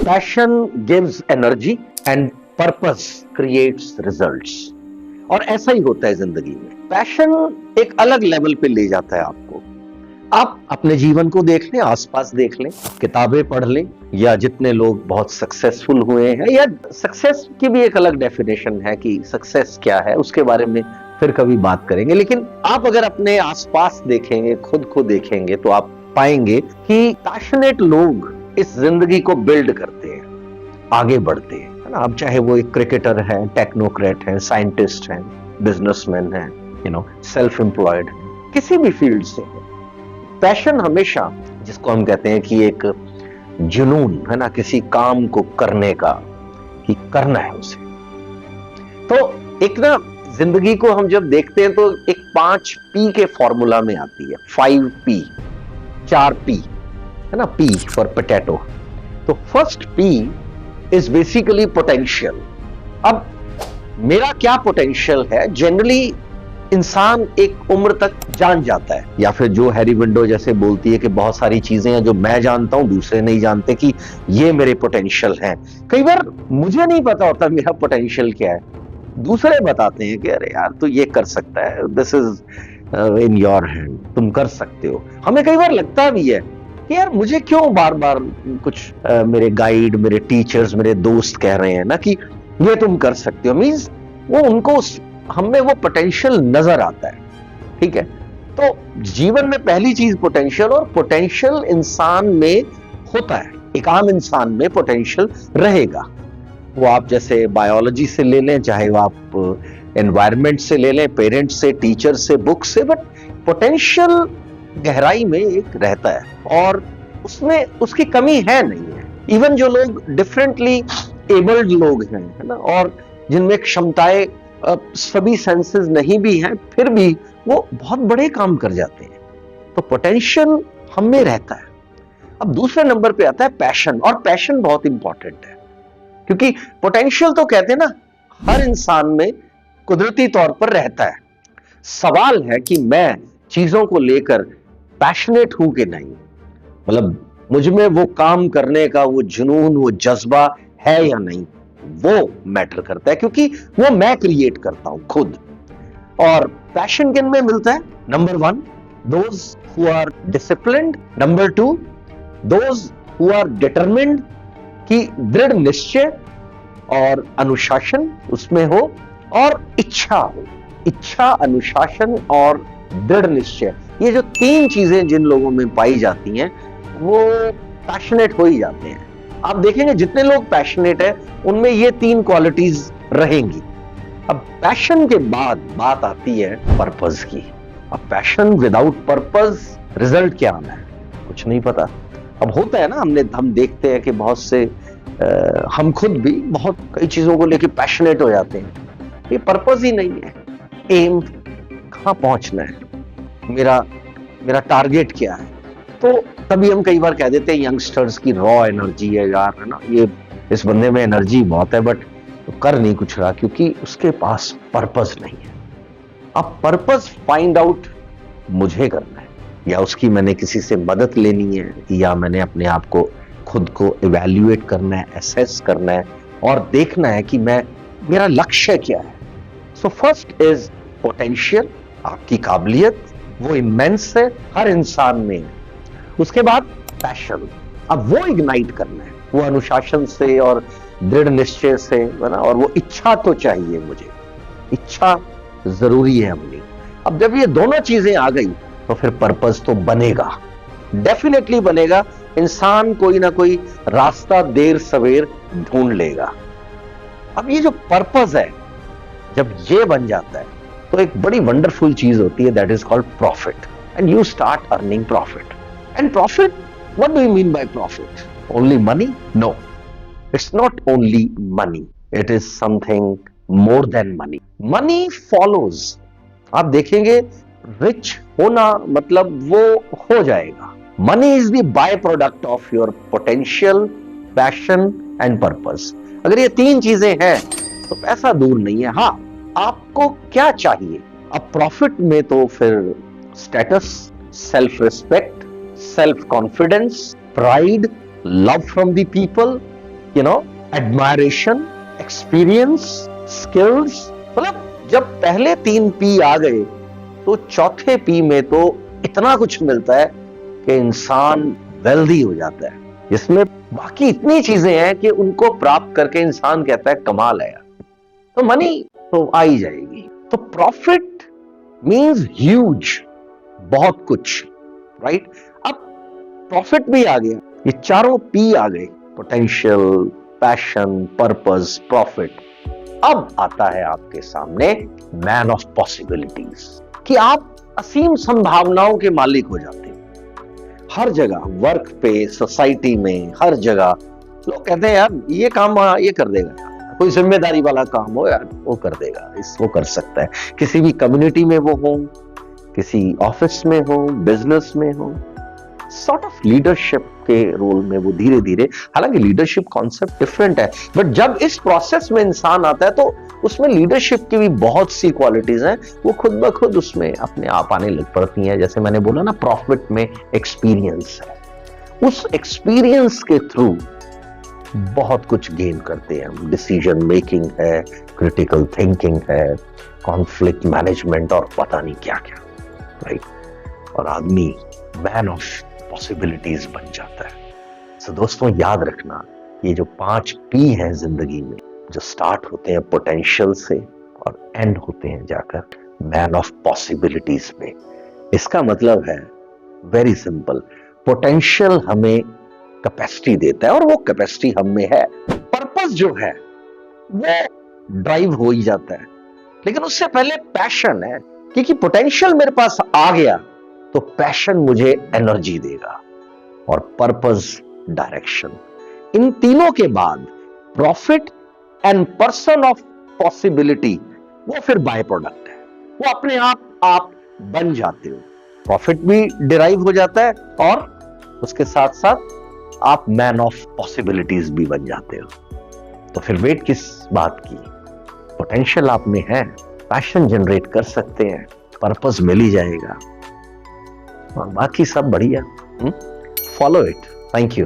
Passion gives energy and purpose creates results. और ऐसा ही होता है जिंदगी में। पैशन एक अलग लेवल पे ले जाता है आपको। आप अपने जीवन को देख लें, आसपास देख लें, किताबें पढ़ लें, या जितने लोग बहुत सक्सेसफुल हुए हैं, या सक्सेस की भी एक अलग डेफिनेशन है कि सक्सेस क्या है, उसके बारे में फिर कभी बात करेंगे। लेकिन आप अगर अपने आसपास देखेंगे, खुद को देखेंगे, तो आप पाएंगे कि पैशनेट लोग इस जिंदगी को बिल्ड करते हैं, आगे बढ़ते हैं, है ना। अब चाहे वो एक क्रिकेटर है, टेक्नोक्रेट है, साइंटिस्ट है, बिजनेसमैन है, सेल्फ एम्प्लॉयड है, किसी भी फील्ड से है, पैशन हमेशा, जिसको हम कहते हैं कि एक जुनून है ना, किसी काम को करने का, कि करना है उसे। तो एक ना जिंदगी को हम जब देखते हैं तो एक 5P के फॉर्मूला में आती है, 5P, 4P, है ना। P for potato. तो first P is basically potential. अब मेरा क्या पोटेंशियल है, जनरली इंसान एक उम्र तक जान जाता है, या फिर जो हैरी विंडो जैसे बोलती है कि बहुत सारी चीजें हैं जो मैं जानता हूं, दूसरे नहीं जानते कि ये मेरे पोटेंशियल हैं। कई बार मुझे नहीं पता होता मेरा पोटेंशियल क्या है, दूसरे बताते हैं कि अरे यार तू ये कर सकता है, this is in your hand, तुम कर सकते हो। हमें कई बार लगता भी है कि यार मुझे क्यों बार बार कुछ मेरे गाइड, मेरे टीचर्स, मेरे दोस्त कह रहे हैं ना कि ये तुम कर सकते हो। मींस वो उनको हमें वो पोटेंशियल नजर आता है, ठीक है। तो जीवन में पहली चीज पोटेंशियल, और पोटेंशियल इंसान में होता है, एक आम इंसान में पोटेंशियल रहेगा। वो आप जैसे बायोलॉजी से ले लें, चाहे वो आप एनवायरनमेंट से ले लें, पेरेंट्स से, टीचर से, बुक से, बट पोटेंशियल गहराई में एक रहता है और उसमें उसकी कमी है नहीं है। इवन जो लोग डिफरेंटली एबल्ड लोग हैं, है ना, और जिनमें क्षमताएं सभी सेंसेस नहीं भी हैं, फिर भी वो बहुत बड़े काम कर जाते हैं। तो पोटेंशियल हम में रहता है। अब दूसरे नंबर पे आता है पैशन, और पैशन बहुत इंपॉर्टेंट है, क्योंकि पोटेंशियल तो कहते हैं ना हर इंसान में कुदरती तौर पर रहता है। सवाल है कि मैं चीजों को लेकर पैशनेट हूं कि नहीं, मतलब मुझ में वो काम करने का वो जुनून, वो जज्बा है या नहीं, वो मैटर करता है, क्योंकि वो मैं क्रिएट करता हूं खुद। और पैशन किन में मिलता है? Number 1, those who are disciplined. Number 2, those who are determined, कि दृढ़ निश्चय और अनुशासन उसमें हो, और इच्छा हो। इच्छा, अनुशासन और दृढ़ निश्चय, ये जो 3 चीजें जिन लोगों में पाई जाती हैं वो पैशनेट हो ही जाते हैं। आप देखेंगे जितने लोग पैशनेट है उनमें ये 3 क्वालिटीज रहेंगी। अब पैशन के बाद बात आती है पर्पस की। अब पैशन विदाउट पर्पस रिजल्ट क्या आना है, कुछ नहीं पता। अब होता है ना, हम देखते हैं कि बहुत से हम खुद भी बहुत कई चीजों को लेकर पैशनेट हो जाते हैं, ये पर्पस ही नहीं है। एम, कहां पहुंचना है, मेरा टारगेट क्या है। तो तभी हम कई बार कह देते हैं यंगस्टर्स की रॉ एनर्जी है यार, है ना, ये इस बंदे में एनर्जी बहुत है बट तो कर नहीं कुछ रहा, क्योंकि उसके पास पर्पस नहीं है। अब पर्पस फाइंड आउट मुझे करना है, या उसकी मैंने किसी से मदद लेनी है, या मैंने अपने आप को खुद को इवैल्यूएट करना है, एसेस करना है और देखना है कि मेरा लक्ष्य क्या है। सो फर्स्ट इज पोटेंशियल, आपकी काबिलियत वो इमेंस है, हर इंसान में है। उसके बाद पैशन, अब वो इग्नाइट करना है, वो अनुशासन से और दृढ़ निश्चय से, है ना, और वो इच्छा तो चाहिए, मुझे इच्छा जरूरी है अपनी। अब जब ये दोनों चीजें आ गई तो फिर पर्पस तो बनेगा, डेफिनेटली बनेगा। इंसान कोई ना कोई रास्ता देर सवेर ढूंढ लेगा। अब ये जो पर्पस है, जब ये बन जाता है तो एक बड़ी वंडरफुल चीज होती है, that is called profit, and you start earning profit. And profit, what do you mean by profit? Only money? No, it's not only money, it is something more than money. Money follows, आप देखेंगे rich होना मतलब वो हो जाएगा। Money is the byproduct of your potential, passion and purpose. अगर ये 3 चीजें हैं तो पैसा दूर नहीं है। हाँ, आपको क्या चाहिए? अब प्रॉफिट में तो फिर status, self respect, self confidence, pride, love from the people, you know, admiration, experience, skills. मतलब जब पहले 3 पी आ गए तो चौथे पी में तो इतना कुछ मिलता है कि इंसान वेल्दी हो जाता है, जिसमें बाकी इतनी चीजें हैं कि उनको प्राप्त करके इंसान कहता है कमाल है यार, तो मनी तो आ ही जाएगी। तो प्रॉफिट मींस ह्यूज, बहुत कुछ, राइट। अब प्रॉफिट भी आ गया, ये चारों पी आ गए, पोटेंशियल, पैशन, पर्पस, प्रॉफिट। अब आता है आपके सामने मैन ऑफ पॉसिबिलिटीज, कि आप असीम संभावनाओं के मालिक हो जाते हैं। हर जगह, वर्क पे, सोसाइटी में, हर जगह लोग कहते हैं यार ये काम ये कर देगा, कोई जिम्मेदारी वाला काम हो यार वो कर देगा, इसको कर सकता है। किसी भी कम्युनिटी में वो हो, किसी ऑफिस में हो, बिजनेस में हो, सॉर्ट ऑफ लीडरशिप के रोल में वो धीरे धीरे, हालांकि लीडरशिप कॉन्सेप्ट डिफरेंट है, बट जब इस प्रोसेस में इंसान आता है तो उसमें लीडरशिप की भी बहुत सी क्वालिटीज हैं, वो खुद ब खुद उसमें अपने आप आने लग पड़ती हैं। जैसे मैंने बोला ना, प्रॉफिट में एक्सपीरियंस है, उस एक्सपीरियंस के थ्रू बहुत कुछ गेन करते हैं हम। डिसीजन मेकिंग है, क्रिटिकल थिंकिंग है, कॉन्फ्लिक्ट मैनेजमेंट और पता नहीं क्या क्या, राइट। और आदमी मैन ऑफ पॉसिबिलिटीज बन जाता है। सो दोस्तों याद रखना, ये जो 5 पी हैं जिंदगी में, जो स्टार्ट होते हैं पोटेंशियल से और एंड होते हैं जाकर मैन ऑफ पॉसिबिलिटीज में। इसका मतलब है वेरी सिंपल, पोटेंशियल हमें कैपेसिटी देता है और वो कैपेसिटी हम में है। पर्पस जो है वो ड्राइव हो ही जाता है, लेकिन उससे पहले पैशन है, क्योंकि पोटेंशियल मेरे पास आ गया तो पैशन मुझे एनर्जी देगा और पर्पस डायरेक्शन। इन तीनों के बाद profit and person of possibility, वो फिर बाय प्रोडक्ट है, वो अपने आप बन जाते हो। प्रॉफिट भी डिराइव हो जाता है और उसके साथ साथ आप मैन ऑफ पॉसिबिलिटीज भी बन जाते हो। तो फिर वेट किस बात की, पोटेंशियल आप में है, पैशन जनरेट कर सकते हैं, पर्पस मिल ही जाएगा और बाकी सब बढ़िया। Follow it. Thank you.